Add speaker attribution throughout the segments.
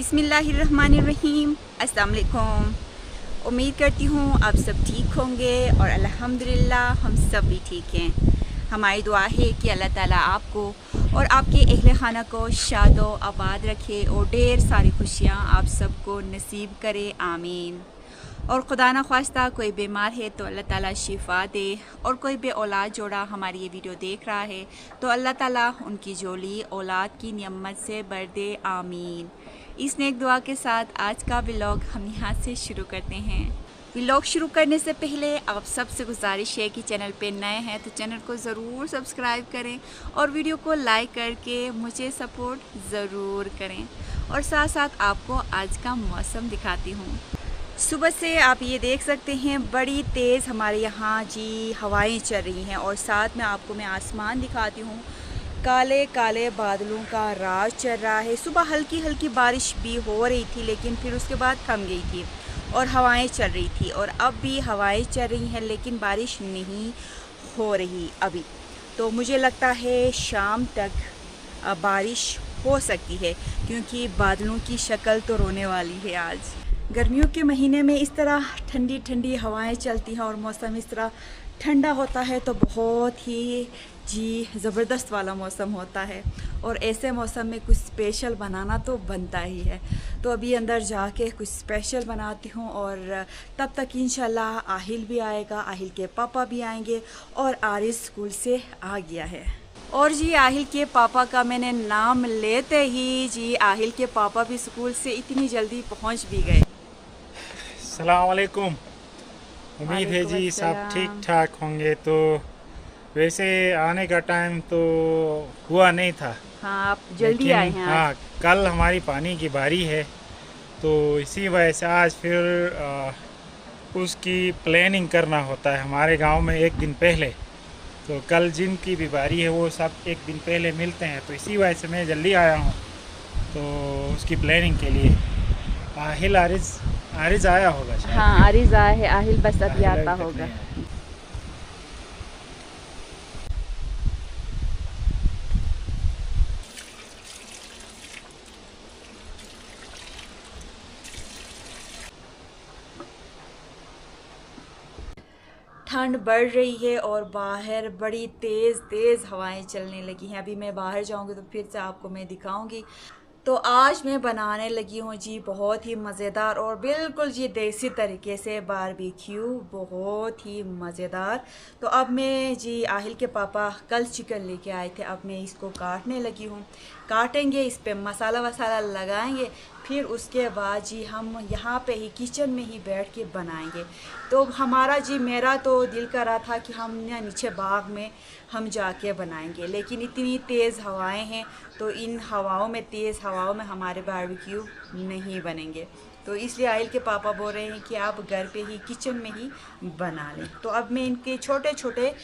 Speaker 1: बिस्मिल्लाहिर्रहमानिर्रहीम। अस्सलाम वालेकुम। उम्मीद करती हूँ आप सब ठीक होंगे और अल्हम्दुलिल्लाह हम सब भी ठीक हैं। हमारी दुआ है कि अल्लाह ताला आपको और आपके अहले खाना को शादो आबाद रखे और ढेर सारी खुशियाँ आप सबको नसीब करे, आमीन। और खुदा न ख्वास्ता कोई बीमार है तो अल्लाह ताला शिफा दे, और कोई बे औलाद जोड़ा हमारी ये वीडियो देख रहा है तो अल्लाह ताला उनकी जोली औलाद की नियमत से भर दे, आमीन। इस नेक दुआ के साथ आज का व्लॉग हम यहाँ से शुरू करते हैं। व्लॉग शुरू करने से पहले आप सबसे गुजारिश है कि चैनल पे नए हैं तो चैनल को ज़रूर सब्सक्राइब करें और वीडियो को लाइक करके मुझे सपोर्ट ज़रूर करें। और साथ साथ आपको आज का मौसम दिखाती हूँ। सुबह से आप ये देख सकते हैं बड़ी तेज़ हमारे यहाँ जी हवाएं चल रही हैं, और साथ में आपको मैं आसमान दिखाती हूँ। काले काले बादलों का राज चल रहा है। सुबह हल्की हल्की बारिश भी हो रही थी, लेकिन फिर उसके बाद थम गई थी और हवाएं चल रही थी, और अब भी हवाएं चल रही हैं लेकिन बारिश नहीं हो रही अभी। तो मुझे लगता है शाम तक बारिश हो सकती है, क्योंकि बादलों की शक्ल तो रोने वाली है आज। गर्मियों के महीने में इस तरह ठंडी ठंडी हवाएं चलती हैं और मौसम इस तरह ठंडा होता है तो बहुत ही ज़बरदस्त वाला मौसम होता है, और ऐसे मौसम में कुछ स्पेशल बनाना तो बनता ही है। तो अभी अंदर जाके कुछ स्पेशल बनाती हूँ, और तब तक इंशाल्लाह आहिल भी आएगा, आहिल के पापा भी आएंगे, और आरिस स्कूल से आ गया है। और जी आहिल के पापा का मैंने नाम लेते ही जी आहिल के पापा भी स्कूल से इतनी जल्दी पहुँच भी गए।
Speaker 2: अस्सलाम वालेकुम। उम्मीद है जी सब ठीक ठाक होंगे। तो वैसे आने का टाइम तो हुआ नहीं था।
Speaker 1: हाँ, आप जल्दी आए हैं।
Speaker 2: हाँ, कल हमारी पानी की बारी है, तो इसी वजह से आज फिर उसकी प्लानिंग करना होता है हमारे गांव में एक दिन पहले। तो कल जिनकी भी बारी है वो सब एक दिन पहले मिलते हैं, तो इसी वजह से मैं जल्दी आया हूँ तो उसकी प्लानिंग के लिए। आहिल आरिज आया होगा शायद।
Speaker 1: हाँ, आरिज आया है, आहिल बस अभी आता होगा। ठंड बढ़ रही है और बाहर बड़ी तेज़ हवाएं चलने लगी हैं। अभी मैं बाहर जाऊंगी तो फिर से आपको मैं दिखाऊंगी। तो आज मैं बनाने लगी हूँ जी बहुत ही मज़ेदार और बिल्कुल जी देसी तरीके से बारबेक्यू, बहुत ही मज़ेदार। तो अब मैं जी आहिल के पापा कल चिकन लेके आए थे, अब मैं इसको काटने लगी हूँ। काटेंगे, इस पे मसाला वसाला लगाएंगे, फिर उसके बाद जी हम यहाँ पे ही किचन में ही बैठ के बनाएंगे। तो हमारा जी मेरा तो दिल कर रहा था कि हम नीचे बाग में हम जाके बनाएंगे, लेकिन इतनी तेज़ हवाएं हैं तो इन हवाओं में, तेज़ हवाओं में हमारे बारबेक्यू नहीं बनेंगे। तो इसलिए आहिल के पापा बोल रहे हैं कि आप घर पे ही किचन में ही बना लें। तो अब मैं इनके छोटे छोटे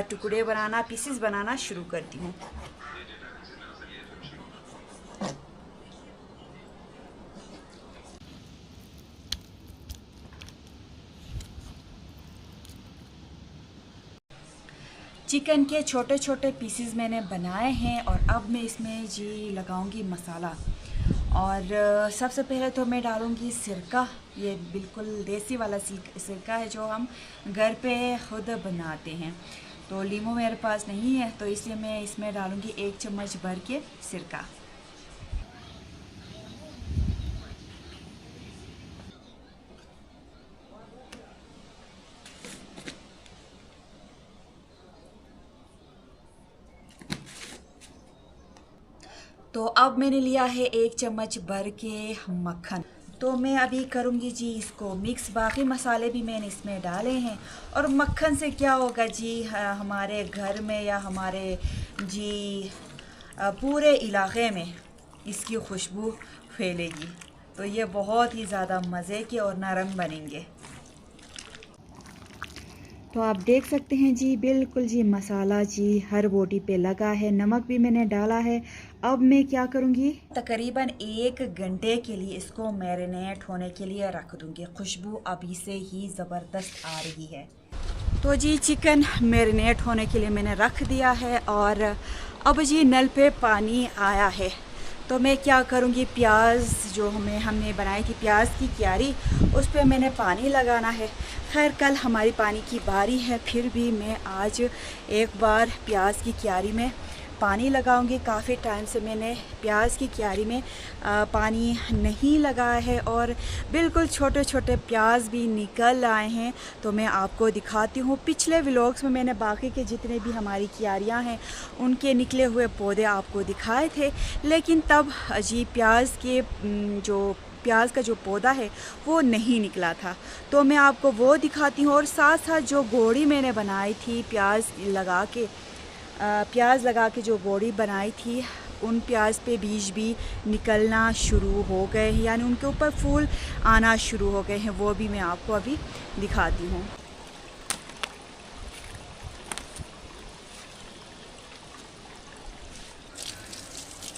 Speaker 1: टुकड़े बनाना, पीसेस बनाना शुरू करती हूँ। चिकन के छोटे छोटे पीसेस मैंने बनाए हैं, और अब मैं इसमें जी लगाऊंगी मसाला। और सबसे पहले तो मैं डालूंगी सिरका। ये बिल्कुल देसी वाला सिरका है जो हम घर पे खुद बनाते हैं। तो लीमू मेरे पास नहीं है, तो इसलिए मैं इसमें डालूंगी 1 चम्मच भर के सिरका। तो अब मैंने लिया है 1 चम्मच भर के मक्खन। तो मैं अभी करूँगी जी इसको मिक्स। बाकी मसाले भी मैंने इसमें डाले हैं, और मक्खन से क्या होगा जी, हमारे घर में या हमारे जी पूरे इलाके में इसकी खुशबू फैलेगी, तो ये बहुत ही ज़्यादा मज़े के और नरम बनेंगे। तो आप देख सकते हैं जी बिल्कुल जी मसाला जी हर बोटी पे लगा है, नमक भी मैंने डाला है। अब मैं क्या करूँगी, तकरीबन 1 घंटे के लिए इसको मैरिनेट होने के लिए रख दूँगी। खुशबू अभी से ही ज़बरदस्त आ रही है। तो जी चिकन मैरिनेट होने के लिए मैंने रख दिया है, और अब जी नल पे पानी आया है। तो मैं क्या करूँगी, प्याज जो हमने बनाई थी प्याज की क्यारी, उस पर मैंने पानी लगाना है। खैर कल हमारी पानी की बारी है, फिर भी मैं आज एक बार प्याज की क्यारी में पानी लगाऊंगी। काफ़ी टाइम से मैंने प्याज की क्यारी में पानी नहीं लगाया है और बिल्कुल छोटे छोटे प्याज भी निकल आए हैं। तो मैं आपको दिखाती हूँ। पिछले व्लॉग्स में मैंने बाकी के जितने भी हमारी क्यारियाँ हैं उनके निकले हुए पौधे आपको दिखाए थे, लेकिन तब जी प्याज का जो पौधा है वो नहीं निकला था। तो मैं आपको वो दिखाती हूँ और साथ साथ जो गोड़ी मैंने बनाई थी प्याज लगा के जो गोड़ी बनाई थी, उन प्याज पे बीज भी निकलना शुरू हो गए हैं, यानी उनके ऊपर फूल आना शुरू हो गए हैं। वो भी मैं आपको अभी दिखाती हूँ।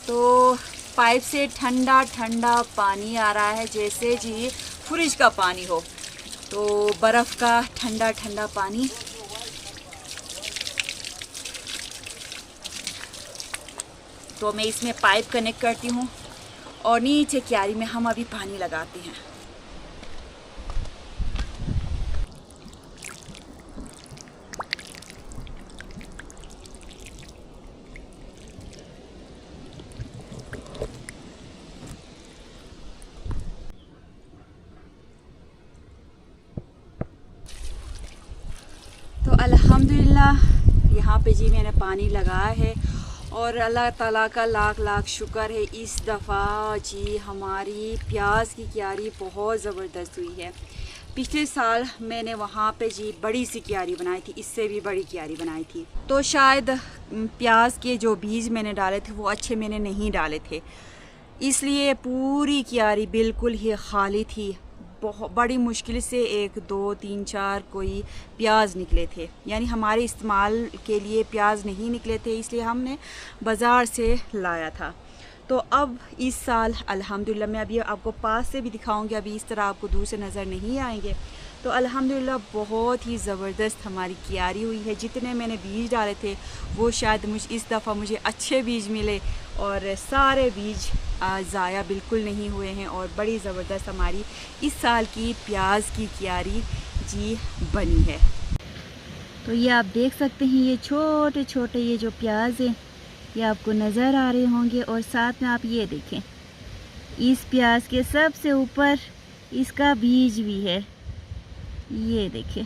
Speaker 1: तो पाइप से ठंडा ठंडा पानी आ रहा है, जैसे जी फ्रिज का पानी हो। तो बर्फ़ का ठंडा ठंडा पानी। तो मैं इसमें पाइप कनेक्ट करती हूँ और नीचे क्यारी में हम अभी पानी लगाते हैं। तो अल्हम्दुलिल्लाह यहाँ पे जी मैंने पानी लगाया है और अल्लाह ताला का लाख लाख शुक्र है, इस दफ़ा जी हमारी प्याज की क्यारी बहुत ज़बरदस्त हुई है। पिछले साल मैंने वहाँ पे जी बड़ी सी क्यारी बनाई थी, इससे भी बड़ी क्यारी बनाई थी। तो शायद प्याज के जो बीज मैंने डाले थे वो अच्छे मैंने नहीं डाले थे, इसलिए पूरी क्यारी बिल्कुल ही खाली थी। बहुत बड़ी मुश्किल से 1 2 3 4 कोई प्याज निकले थे, यानी हमारे इस्तेमाल के लिए प्याज नहीं निकले थे, इसलिए हमने बाज़ार से लाया था। तो अब इस साल अल्हम्दुलिल्लाह, मैं अभी आपको पास से भी दिखाऊंगी, अभी इस तरह आपको दूर से नज़र नहीं आएंगे। तो अल्हम्दुलिल्लाह बहुत ही ज़बरदस्त हमारी क्यारी हुई है। जितने मैंने बीज डाले थे वो शायद इस दफ़ा मुझे अच्छे बीज मिले और सारे बीज ज़ाया बिल्कुल नहीं हुए हैं और बड़ी ज़बरदस्त हमारी इस साल की प्याज की क्यारी जी बनी है। तो ये आप देख सकते हैं, ये छोटे छोटे ये जो प्याज हैं ये आपको नज़र आ रहे होंगे, और साथ में आप ये देखें इस प्याज के सबसे ऊपर इसका बीज भी है, ये देखें।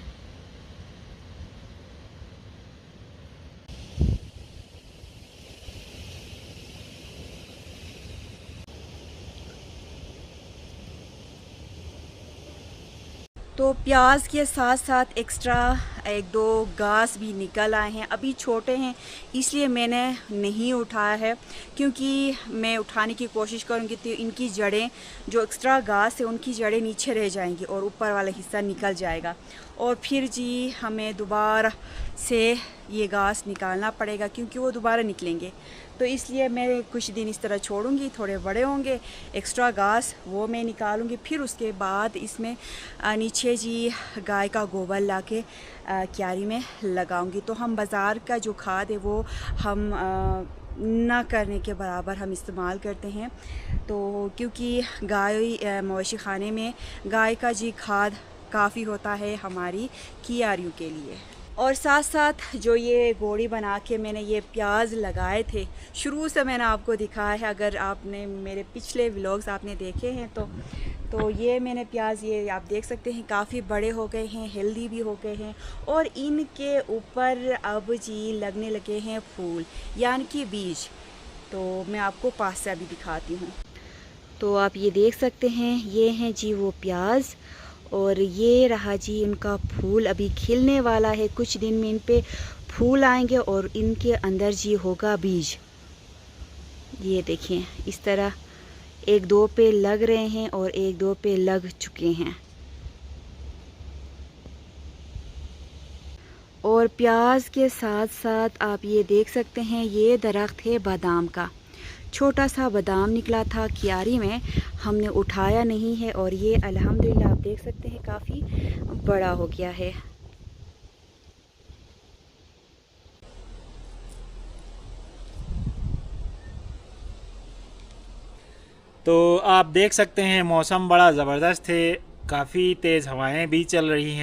Speaker 1: तो प्याज के साथ साथ एक्स्ट्रा 1 2 घास भी निकल आए हैं। अभी छोटे हैं इसलिए मैंने नहीं उठाया है, क्योंकि मैं उठाने की कोशिश करूंगी तो इनकी जड़ें, जो एक्स्ट्रा घास है उनकी जड़ें नीचे रह जाएंगी और ऊपर वाला हिस्सा निकल जाएगा, और फिर जी हमें दोबारा से ये घास निकालना पड़ेगा क्योंकि वो दोबारा निकलेंगे। तो इसलिए मैं कुछ दिन इस तरह छोड़ूंगी, थोड़े बड़े होंगे एक्स्ट्रा घास वो मैं निकालूंगी, फिर उसके बाद इसमें नीचे जी गाय का गोबर ला के क्यारी में लगाऊंगी। तो हम बाज़ार का जो खाद है वो हम ना करने के बराबर हम इस्तेमाल करते हैं। तो क्योंकि गाय मवेशी खाने में गाय का जी खाद काफ़ी होता है हमारी क्यारियों के लिए। और साथ साथ जो ये गोड़ी बना के मैंने ये प्याज लगाए थे, शुरू से मैंने आपको दिखाया है, अगर आपने मेरे पिछले व्लॉग्स आपने देखे हैं तो ये मैंने प्याज, ये आप देख सकते हैं काफ़ी बड़े हो गए हैं, हेल्दी भी हो गए हैं, और इनके ऊपर अब जी लगने लगे हैं फूल यानी कि बीज। तो मैं आपको पास से अभी दिखाती हूँ। तो आप ये देख सकते हैं, ये हैं जी वो प्याज, और ये रहा जी उनका फूल अभी खिलने वाला है। कुछ दिन में इन पे फूल आएंगे और इनके अंदर जी होगा बीज। ये देखें इस तरह 1 2 पे लग रहे हैं और 1 2 पे लग चुके हैं। और प्याज के साथ साथ आप ये देख सकते हैं, ये दरख्त है बादाम का। छोटा सा बादाम निकला था क्यारी में, हमने उठाया नहीं है, और ये अल्हम्दुलिल्लाह आप देख सकते हैं काफ़ी बड़ा हो गया है।
Speaker 2: तो आप देख सकते हैं मौसम बड़ा ज़बरदस्त है, काफ़ी तेज़ हवाएं भी चल रही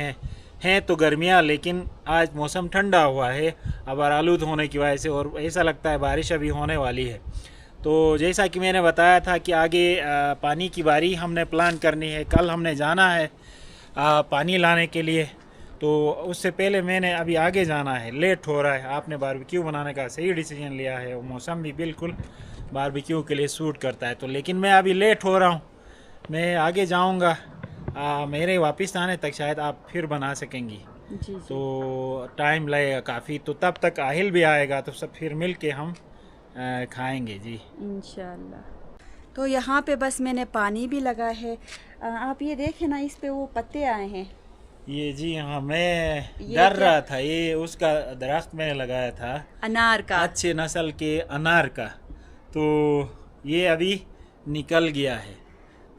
Speaker 2: हैं तो गर्मियाँ, लेकिन आज मौसम ठंडा हुआ है अब आलूद होने की वजह से, और ऐसा लगता है बारिश अभी होने वाली है। तो जैसा कि मैंने बताया था कि आगे पानी की बारी हमने प्लान करनी है, कल हमने जाना है पानी लाने के लिए। तो उससे पहले मैंने अभी आगे जाना है, लेट हो रहा है। आपने बारबेक्यू बनाने का सही डिसीजन लिया है, और मौसम भी बिल्कुल बारबेक्यू के लिए सूट करता है। तो लेकिन मैं अभी लेट हो रहा हूँ, मैं आगे जाऊँगा, मेरे वापस आने तक शायद आप फिर बना सकेंगी।
Speaker 1: जी।
Speaker 2: तो टाइम लगेगा काफ़ी, तो तब तक आहिल भी आएगा, तो सब फिर मिल के हम खाएंगे जी
Speaker 1: इंशाल्लाह। तो यहाँ पे बस मैंने पानी भी लगा है। आप ये देखें ना, इस पे वो पत्ते आए हैं।
Speaker 2: ये जी हाँ, मैं डर रहा था, ये उसका दरख्त मैंने लगाया था
Speaker 1: अनार का,
Speaker 2: अच्छे नस्ल के अनार का, तो ये अभी निकल गया है।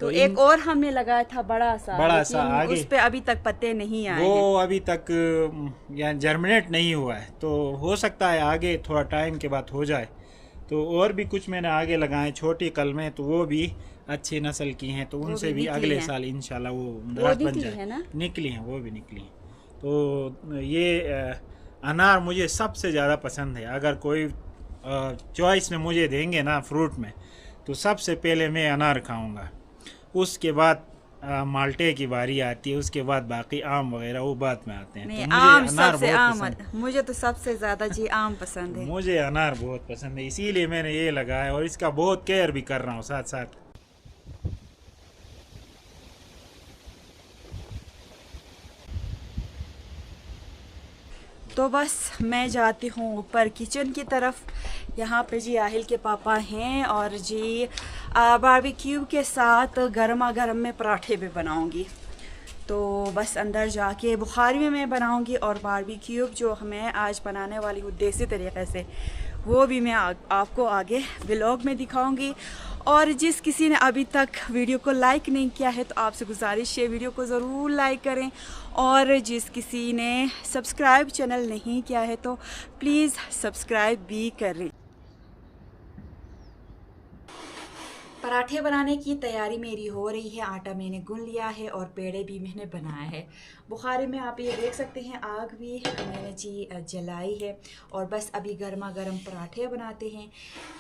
Speaker 1: तो एक और हमने लगाया था बड़ा सा
Speaker 2: आगे,
Speaker 1: उस पे अभी तक पत्ते नहीं आए
Speaker 2: वो
Speaker 1: हैं।
Speaker 2: अभी तक जर्मिनेट नहीं हुआ है, तो हो सकता है आगे थोड़ा टाइम के बाद हो जाए। तो और भी कुछ मैंने आगे लगाए छोटी कलमें, तो वो भी अच्छी नस्ल की हैं, तो उनसे भी अगले साल इंशाल्लाह वो दरख्त बन जाए। निकली हैं, वो भी निकली हैं। तो ये अनार मुझे सबसे ज़्यादा पसंद है। अगर कोई चॉइस में मुझे देंगे ना फ्रूट में, तो सबसे पहले मैं अनार खाऊंगा, उसके बाद माल्टे की बारी आती है, उसके बाद बाकी आम वगैरह वो बाद में आते हैं।
Speaker 1: नहीं,
Speaker 2: तो
Speaker 1: आम सबसे मुझे तो सबसे ज़्यादा जी आम पसंद है।
Speaker 2: मुझे अनार बहुत पसंद है, इसीलिए मैंने ये लगाया, और इसका बहुत केयर भी कर रहा हूँ साथ साथ।
Speaker 1: तो बस मैं जाती हूँ ऊपर किचन की तरफ। यहाँ पे जी आहिल के पापा हैं, और जी बारबेक्यू के साथ गर्मा गर्म में पराठे भी बनाऊँगी। तो बस अंदर जाके बुखारी में मैं बनाऊँगी, और बारबेक्यू जो मैं आज बनाने वाली हूँ देसी तरीक़े से, वो भी मैं आपको आगे व्लॉग में दिखाऊँगी। और जिस किसी ने अभी तक वीडियो को लाइक नहीं किया है, तो आपसे गुजारिश है वीडियो को ज़रूर लाइक करें, और जिस किसी ने सब्सक्राइब चैनल नहीं किया है तो प्लीज़ सब्सक्राइब भी करें। पराठे बनाने की तैयारी मेरी हो रही है। आटा मैंने गूंद लिया है और पेड़े भी मैंने बनाया है। बुखारी में आप ये देख सकते हैं आग भी मैंने जी जलाई है, और बस अभी गर्मा गर्म पराठे बनाते हैं।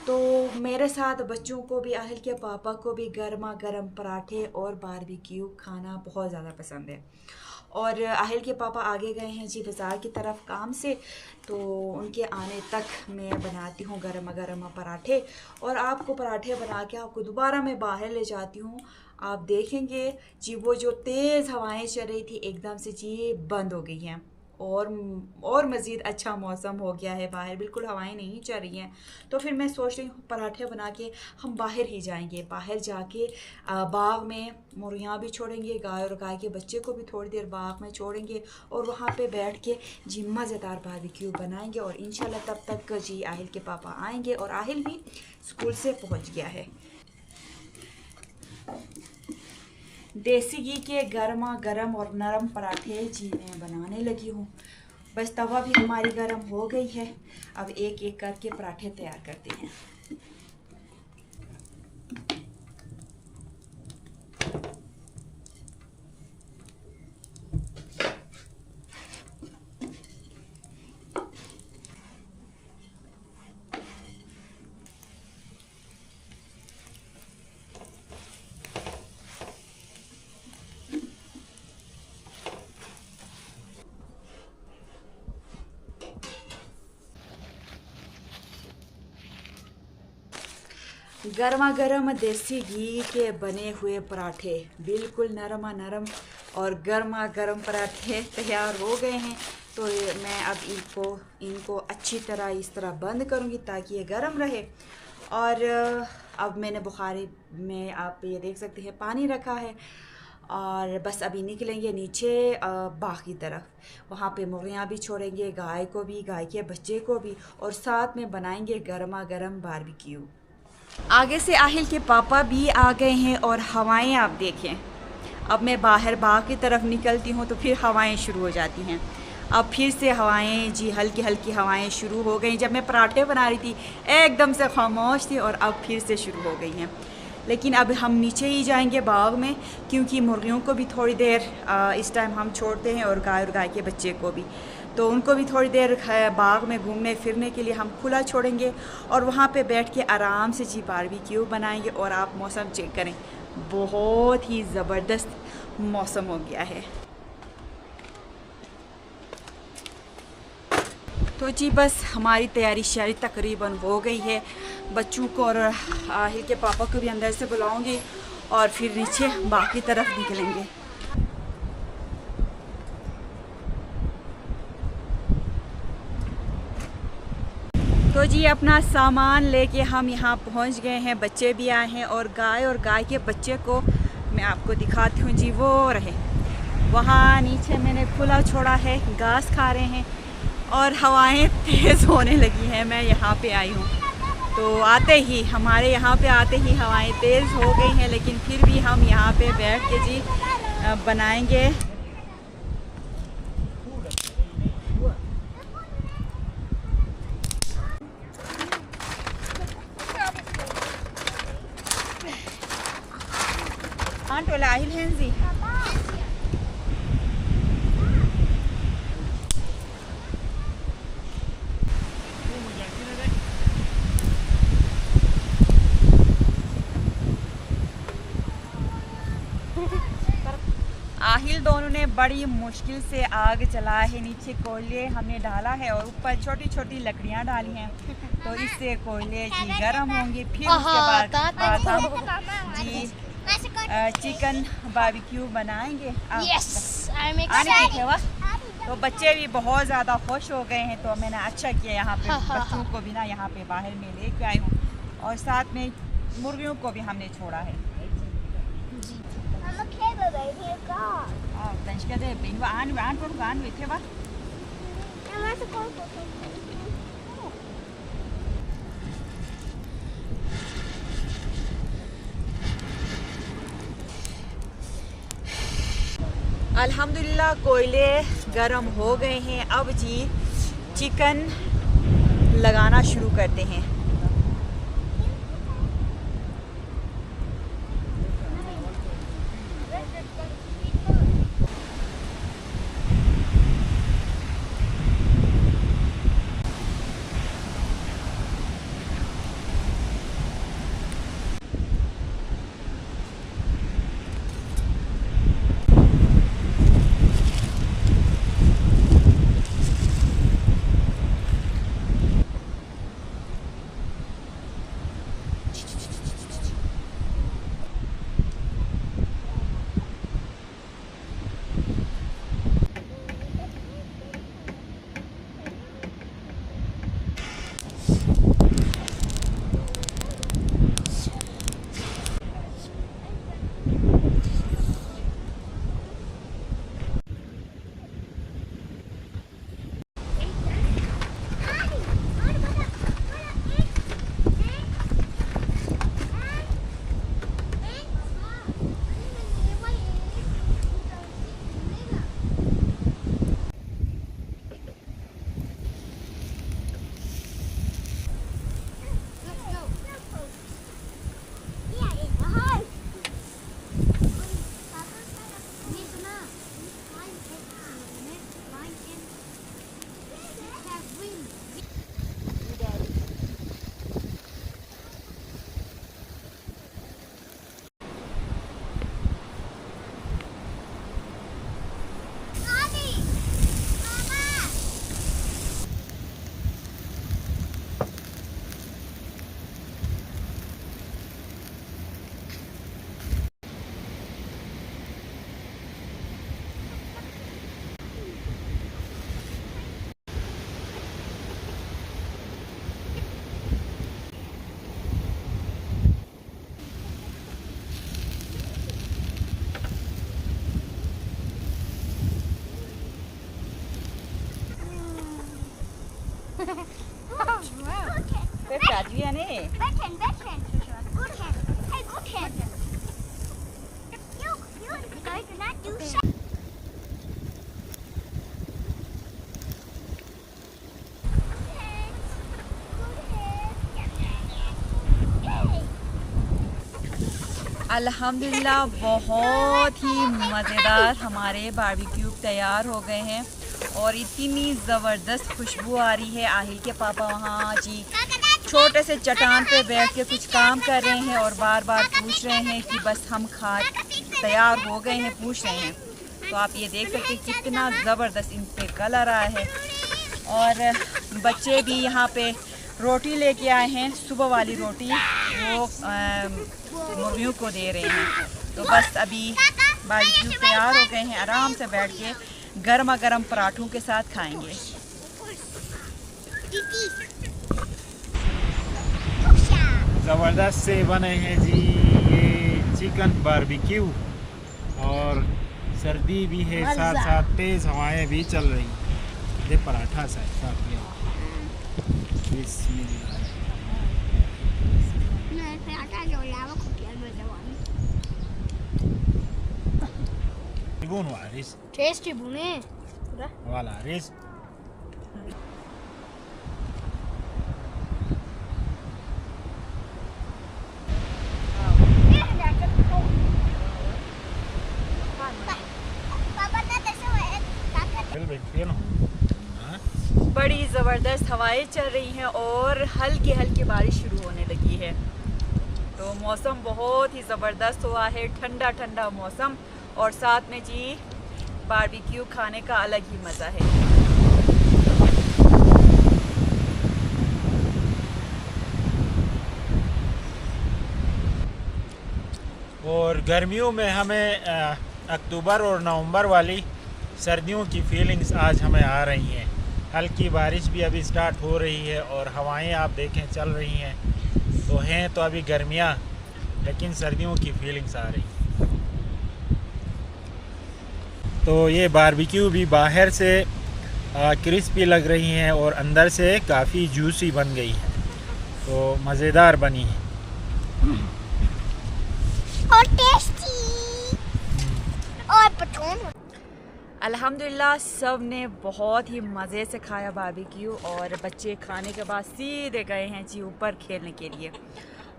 Speaker 1: तो मेरे साथ बच्चों को भी, आहिल के पापा को भी गर्मा गर्म पराठे और बारबेक्यू खाना बहुत ज़्यादा पसंद है। और आहिल के पापा आगे गए हैं जी बाज़ार की तरफ काम से, तो उनके आने तक मैं बनाती हूँ गर्मा गर्म पराठे। और आपको पराठे बना के आपको दोबारा मैं बाहर ले जाती हूँ। आप देखेंगे जी वो जो तेज़ हवाएं चल रही थी एकदम से जी बंद हो गई हैं, और मज़ीद अच्छा मौसम हो गया है, बाहर बिल्कुल हवाएं नहीं चल रही हैं। तो फिर मैं सोच रही हूँ पराठे बना के हम बाहर ही जाएंगे। बाहर जाके बाग में मुर्गियाँ भी छोड़ेंगे, गाय और गाय के बच्चे को भी थोड़ी देर बाग में छोड़ेंगे, और वहाँ पे बैठ के जी मज़ेदार बारबेक्यू बनाएंगे। और इंशाल्लाह तब तक जी आहिल के पापा आएंगे, और आहिल भी स्कूल से पहुँच गया है। देसी घी के गर्मा गर्म और नरम पराठे जी मैं बनाने लगी हूँ। बस तवा भी हमारी गर्म हो गई है, अब एक एक करके पराठे तैयार करते हैं। गर्मा गर्म देसी घी के बने हुए पराठे बिल्कुल नरमा नरम और गर्मा गर्म पराठे तैयार हो गए हैं। तो मैं अब इनको अच्छी तरह इस तरह बंद करूँगी ताकि ये गर्म रहे। और अब मैंने बुखारी में आप ये देख सकते हैं पानी रखा है, और बस अभी निकलेंगे नीचे बाग की तरफ। वहाँ पे मुर्गियाँ भी छोड़ेंगे, गाय को भी, गाय के बच्चे को भी, और साथ में बनाएंगे गर्मा गर्म बारबेक्यू। आगे से आहिल के पापा भी आ गए हैं, और हवाएं आप देखें। अब मैं बाहर बाग की तरफ निकलती हूँ तो फिर हवाएं शुरू हो जाती हैं। अब फिर से हवाएं जी हल्की हल्की हवाएं शुरू हो गई। जब मैं पराठे बना रही थी एकदम से खामोश थी, और अब फिर से शुरू हो गई हैं। लेकिन अब हम नीचे ही जाएंगे बाग में, क्योंकि मुर्गियों को भी थोड़ी देर इस टाइम हम छोड़ते हैं और गाय के बच्चे को भी, तो उनको भी थोड़ी देर बाग में घूमने फिरने के लिए हम खुला छोड़ेंगे और वहाँ पे बैठ के आराम से जी बारबेक्यू बनाएंगे। और आप मौसम चेक करें, बहुत ही ज़बरदस्त मौसम हो गया है। तो जी बस हमारी तैयारी शायरी तकरीबन हो गई है। बच्चों को और आहिल के पापा को भी अंदर से बुलाऊंगी और फिर नीचे बाग की तरफ निकलेंगे। तो जी अपना सामान लेके हम यहाँ पहुँच गए हैं, बच्चे भी आए हैं और गाय के बच्चे को मैं आपको दिखाती हूँ जी। वो रहे वहाँ नीचे मैंने खुला छोड़ा है, घास खा रहे हैं और हवाएं तेज़ होने लगी हैं। मैं यहाँ पे आई हूँ तो हमारे यहाँ पे आते ही हवाएं तेज़ हो गई हैं, लेकिन फिर भी हम यहाँ पे बैठ के जी बनाएंगे। आंट वाला आहिल हैं जी। आहिल दोनों ने बड़ी मुश्किल से आग जला है, नीचे कोयले हमने डाला है और ऊपर छोटी छोटी लकड़ियां डाली हैं, तो इससे कोयले जी गर्म होंगे। फिर उसके बाद हम जी चिकन बारबेक्यू बनाएंगे। तो बच्चे भी बहुत ज़्यादा खुश हो गए हैं, तो मैंने अच्छा किया यहाँ पे बच्चों को भी ना यहाँ पे बाहर में लेके आई हूँ और साथ में मुर्गियों को भी हमने छोड़ा है। अल्हम्दुलिल्लाह कोयले गरम हो गए हैं। अब जी चिकन लगाना शुरू करते हैं। अल्हम्दुलिल्लाह बहुत ही मज़ेदार हमारे बारबेक्यू तैयार हो गए हैं और इतनी ज़बरदस्त खुशबू आ रही है। आहिल के पापा वहाँ जी छोटे से चट्टान पे बैठ के कुछ काम कर रहे हैं और बार बार पूछ रहे हैं कि बस हम खा तैयार हो गए हैं, पूछ रहे हैं। तो आप ये देख सकते हैं कितना ज़बरदस्त इन पे कलर आया है। और बच्चे भी यहाँ पे रोटी लेके आए हैं, सुबह वाली रोटी वो मुर्गियों को दे रहे हैं। तो बस अभी बारबेक्यू तैयार हो गए हैं, आराम से बैठ के गर्मा गर्म पराठों के साथ खाएंगे।
Speaker 2: ज़बरदस्त से बने हैं जी ये चिकन बारबेक्यू, और सर्दी भी है, साथ साथ तेज़ हवाएं भी चल रही हैं। ये पराठा साथ में buono Aris.
Speaker 3: Tasty bune.
Speaker 2: Voilà Aris.
Speaker 1: बड़ी ज़बरदस्त हवाएं चल रही हैं और हल्की हल्की बारिश शुरू होने लगी है। तो मौसम बहुत ही ज़बरदस्त हुआ है, ठंडा ठंडा मौसम, और साथ में जी बारबेक्यू खाने का अलग ही मज़ा है।
Speaker 2: और गर्मियों में हमें अक्टूबर और नवंबर वाली सर्दियों की फीलिंग्स आज हमें आ रही हैं। हल्की बारिश भी अभी स्टार्ट हो रही है और हवाएं आप देखें चल रही हैं। तो हैं तो अभी गर्मियाँ, लेकिन सर्दियों की फीलिंग्स आ रही हैं। तो ये बारबेक्यू भी बाहर से क्रिस्पी लग रही हैं और अंदर से काफ़ी जूसी बन गई है, तो मज़ेदार बनी है
Speaker 3: और टेस्टी और पठोन।
Speaker 1: अल्हम्दुलिल्लाह सब ने बहुत ही मज़े से खाया बारबेक्यू, और बच्चे खाने के बाद सीधे गए हैं जी ऊपर खेलने के लिए।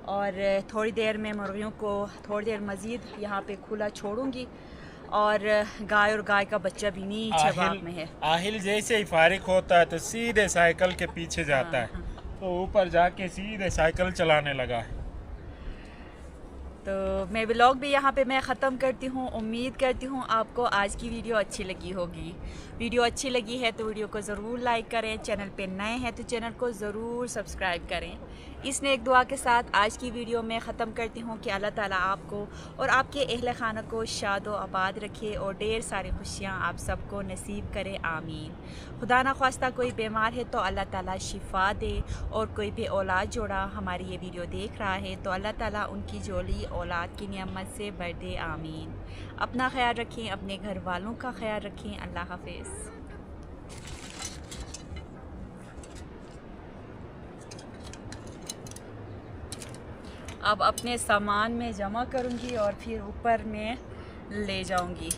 Speaker 1: और थोड़ी देर में मुर्गियों को थोड़ी देर मज़ीद यहाँ पे खुला छोड़ूंगी, और गाय और गाय का बच्चा भी नीचे बाग में है।
Speaker 2: आहिल जैसे ही फारिग होता है तो सीधे साइकिल के पीछे जाता है, तो ऊपर जाके सीधे साइकिल चलाने लगा है।
Speaker 1: तो मैं व्लॉग भी यहाँ पे मैं ख़त्म करती हूँ। उम्मीद करती हूँ आपको आज की वीडियो अच्छी लगी होगी। वीडियो अच्छी लगी है तो वीडियो को ज़रूर लाइक करें, चैनल पे नए हैं तो चैनल को ज़रूर सब्सक्राइब करें। इस नेक दुआ के साथ आज की वीडियो में ख़त्म करती हूँ कि अल्लाह ताला आपको और आपके अहल खाना को शाद व आबाद रखे और ढेर सारी खुशियाँ आप सबको नसीब करे, आमीन। खुदा ना ख्वास्ता कोई बीमार है तो अल्लाह ताला शिफा दे, और कोई भी औलाद जोड़ा हमारी ये वीडियो देख रहा है तो अल्लाह ताला उनकी जोली औलाद की नियमत से भर दे, आमीन। अपना ख्याल रखें, अपने घर वालों का ख्याल रखें। अल्लाह हाफिज़। अब अपने सामान में जमा करूंगी और फिर ऊपर में ले जाऊंगी।